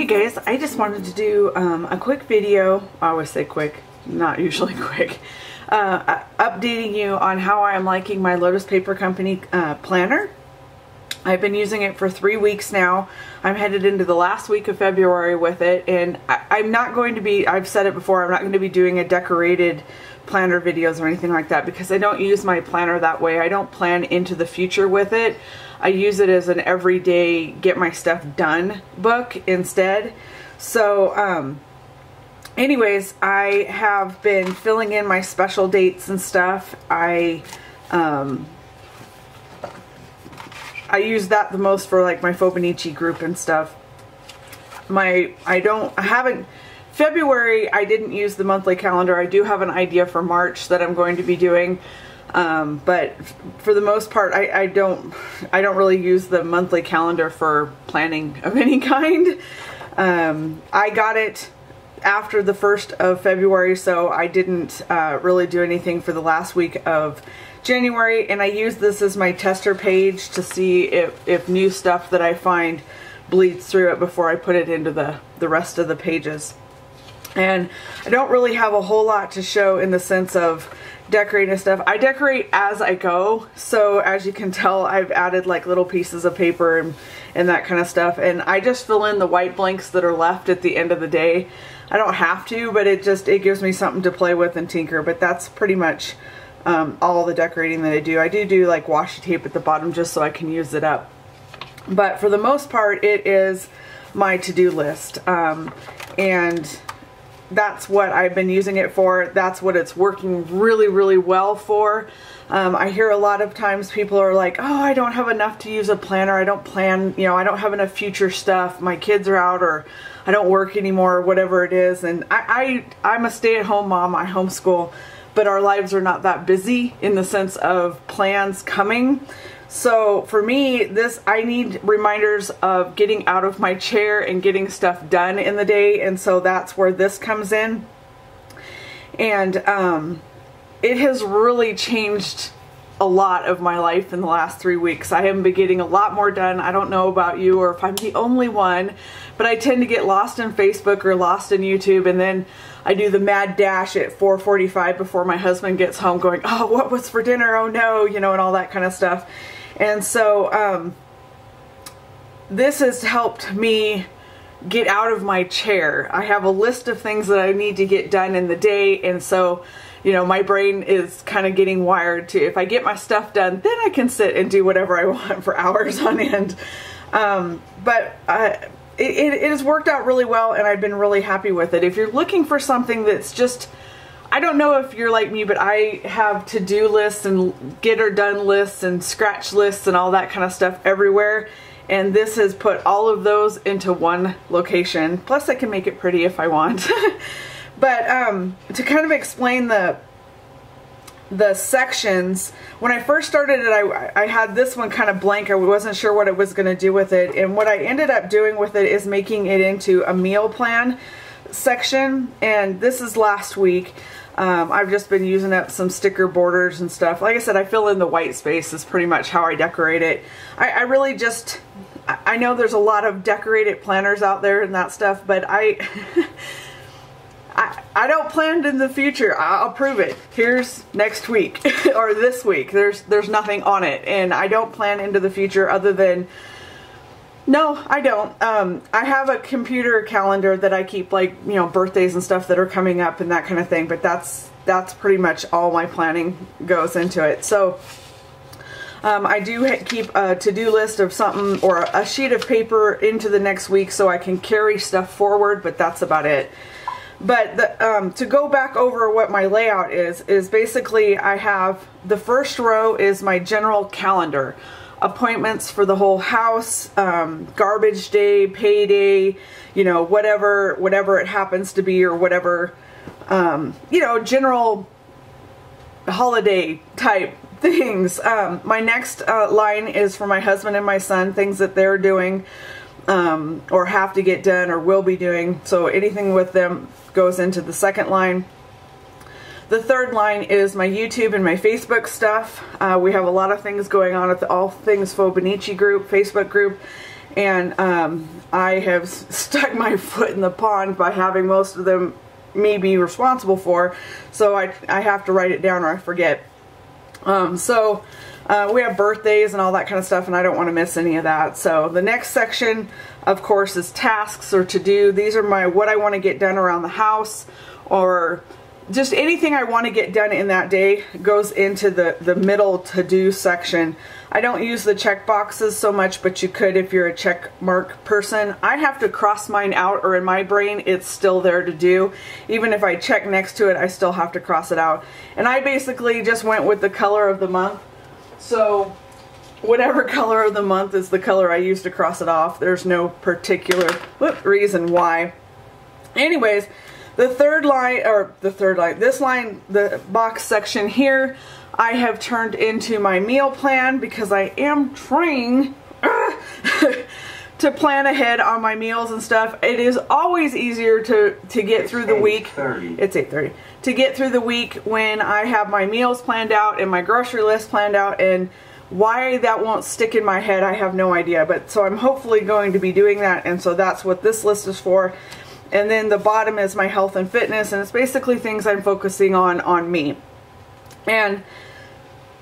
guys, I just wanted to do a quick video. I always say quick, not usually quick. Updating you on how I'm liking my Lotus Paper Company planner. I've been using it for 3 weeks now. I'm headed into the last week of February with it, and I'm not going to be, I've said it before, I'm not going to be doing a decorated planner videos or anything like that because I don't use my planner that way. I don't plan into the future with it. I use it as an everyday get my stuff done book instead. So anyways, I have been filling in my special dates and stuff. I use that the most for like my Felicia group and stuff. February I didn't use the monthly calendar. I do have an idea for March that I'm going to be doing. But for the most part, I don't really use the monthly calendar for planning of any kind. I got it after the 1st of February, so I didn't really do anything for the last week of January, and I use this as my tester page to see if new stuff that I find bleeds through it before I put it into the rest of the pages. And I don't really have a whole lot to show in the sense of decorating stuff. I decorate as I go, so as you can tell, I've added like little pieces of paper and that kind of stuff, and I just fill in the white blanks that are left at the end of the day. I don't have to, but it gives me something to play with and tinker, but that's pretty much all the decorating that I do. I do like washi tape at the bottom just so I can use it up. But for the most part, it is my to-do list. And that's what I've been using it for. That's what it's working really, really well for. I hear a lot of times people are like, oh, I don't have enough to use a planner. I don't plan, I don't have enough future stuff. My kids are out, or I don't work anymore, or whatever it is. And I'm a stay-at-home mom. I homeschool, but our lives are not that busy in the sense of plans coming. So for me, I need reminders of getting out of my chair and getting stuff done in the day, and so that's where this comes in. And it has really changed a lot of my life in the last 3 weeks. I have been getting a lot more done. I don't know about you or if I'm the only one, but I tend to get lost in Facebook or lost in YouTube, and then I do the mad dash at 4:45 before my husband gets home going, oh, what was for dinner? Oh no, and all that kind of stuff. And so this has helped me get out of my chair. I have a list of things that I need to get done in the day, and so my brain is kind of getting wired to, if I get my stuff done, then I can sit and do whatever I want for hours on end. But it has worked out really well, and I've been really happy with it. If you're looking for something that's just, I don't know if you're like me, but I have to-do lists and get-her-done lists and scratch lists and all that kind of stuff everywhere. And this has put all of those into one location. Plus I can make it pretty if I want. But to kind of explain the sections, when I first started it, I had this one kind of blank. I wasn't sure what I was going to do with it. And what I ended up doing with it is making it into a meal plan section. And this is last week. I've just been using up some sticker borders and stuff. Like I said, I fill in the white space is pretty much how I decorate it. I really just, I know there's a lot of decorated planners out there and that stuff, but I don't plan in the future. I'll prove it. Here's next week or this week. There's nothing on it, and I don't plan into the future other than, no, I don't. I have a computer calendar that I keep, like, birthdays and stuff that are coming up and that kind of thing, but that's pretty much all my planning goes into it. So I do keep a to-do list of something or a sheet of paper into the next week so I can carry stuff forward, but that's about it. But to go back over what my layout is basically I have the first row is my general calendar. Appointments for the whole house, garbage day, payday, whatever it happens to be, or whatever, general holiday type things. My next line is for my husband and my son, things that they're doing, or have to get done or will be doing. So anything with them goes into the second line. The third line is my YouTube and my Facebook stuff. We have a lot of things going on at the All Things Felicia group, Facebook group, and I have stuck my foot in the pond by having most of them me be responsible for, so I have to write it down or I forget. We have birthdays and all that kind of stuff, and I don't want to miss any of that. So the next section, of course, is tasks or to do. These are what I want to get done around the house, or just anything I want to get done in that day goes into the middle to do section. I don't use the check boxes so much, but you could if you're a check mark person. I have to cross mine out, or in my brain it's still there to do. Even if I check next to it, I still have to cross it out. And I basically just went with the color of the month. So whatever color of the month is the color I use to cross it off. There's no particular reason why. Anyways, this line, the box section here, I have turned into my meal plan because I am trying to plan ahead on my meals and stuff. It is always easier to get through the week. It's 8:30. To get through the week when I have my meals planned out and my grocery list planned out, and why that won't stick in my head, I have no idea. But so I'm hopefully going to be doing that, and so that's what this list is for. And then the bottom is my health and fitness, and it's basically things I'm focusing on me. And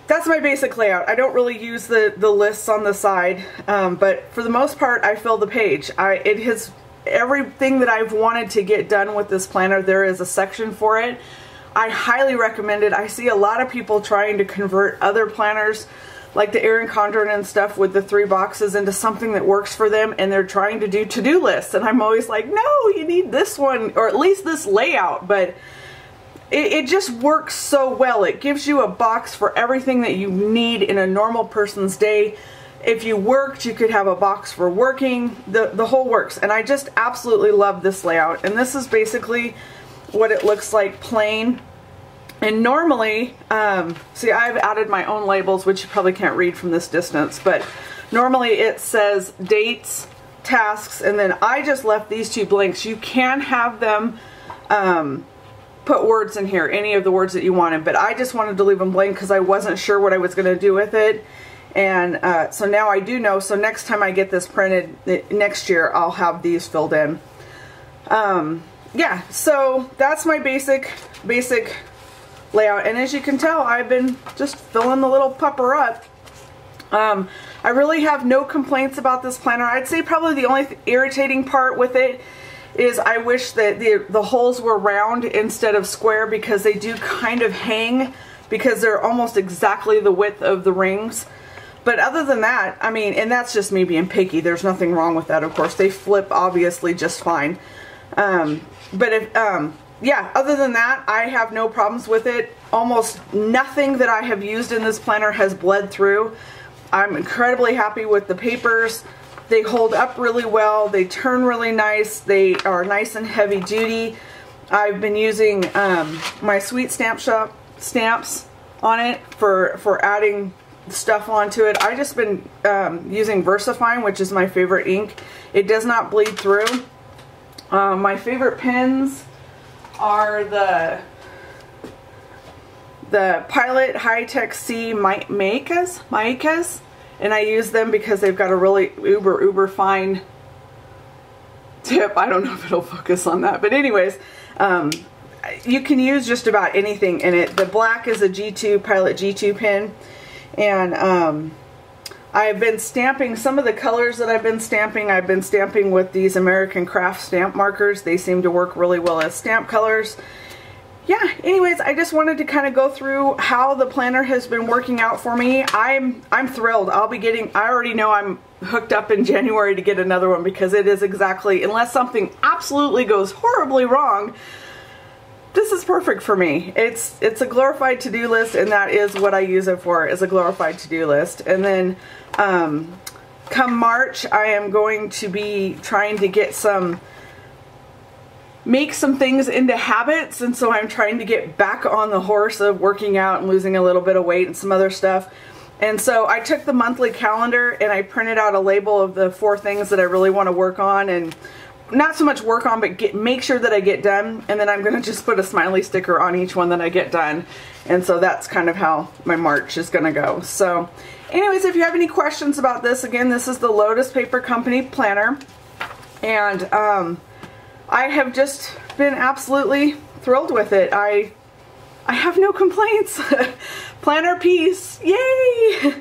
that's my basic layout. I don't really use the lists on the side, but for the most part, I fill the page. It has everything that I've wanted to get done with this planner. There is a section for it. I highly recommend it. I see a lot of people trying to convert other planners, like the Erin Condren and stuff, with the 3 boxes into something that works for them, and they're trying to do to-do lists. And I'm always like, no, you need this one, or at least this layout. But it just works so well. It gives you a box for everything that you need in a normal person's day. If you worked, you could have a box for working, the whole works. And I just absolutely love this layout. And this is basically what it looks like plain. And normally, see, I've added my own labels, which you probably can't read from this distance, but normally it says dates, tasks, and then I just left these 2 blanks. You can have them put words in here, any of the words that you wanted, but I just wanted to leave them blank because I wasn't sure what I was going to do with it. And so now I do know, so next time I get this printed next year, I'll have these filled in. Yeah, so that's my basic layout, and as you can tell, I've been just filling the little pupper up. I really have no complaints about this planner. I'd say probably the only irritating part with it is I wish that the holes were round instead of square, because they do kind of hang because they're almost exactly the width of the rings. But other than that, I mean, and that's just me being picky. There's nothing wrong with that, of course. They flip obviously just fine. Yeah, other than that, I have no problems with it. Almost nothing that I have used in this planner has bled through. I'm incredibly happy with the papers. They hold up really well. They turn really nice. They are nice and heavy duty. I've been using my Sweet Stamp Shop stamps on it for adding stuff onto it. I've just been using VersaFine, which is my favorite ink. It does not bleed through. My favorite pens are the Pilot High-Tech C Maikas, and I use them because they've got a really uber fine tip. I don't know if it'll focus on that, but anyways, you can use just about anything in it. The black is a G2 Pilot G2 pen, and I've been stamping some of the colors that I've been stamping with these American Craft stamp markers. They seem to work really well as stamp colors. Yeah, anyways, I just wanted to kind of go through how the planner has been working out for me. I'm thrilled. I already know I'm hooked up in January to get another one, because it is exactly, unless something absolutely goes horribly wrong, this is perfect for me. It's a glorified to-do list, and that is what I use it for, is a glorified to-do list. And then come March, I am going to be trying to make some things into habits, and so I'm trying to get back on the horse of working out and losing a little bit of weight and some other stuff. And so I took the monthly calendar and I printed out a label of the 4 things that I really want to work on, and not so much work on, but make sure that I get done, and then I'm gonna just put a smiley sticker on each one that I get done. And so that's kind of how my March is gonna go. So anyways, if you have any questions about this, again, this is the Lotus Paper Company planner, and I have just been absolutely thrilled with it. I have no complaints. Planner piece, yay!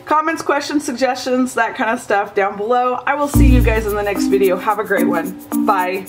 Comments, questions, suggestions, that kind of stuff down below. I will see you guys in the next video. Have a great one. Bye.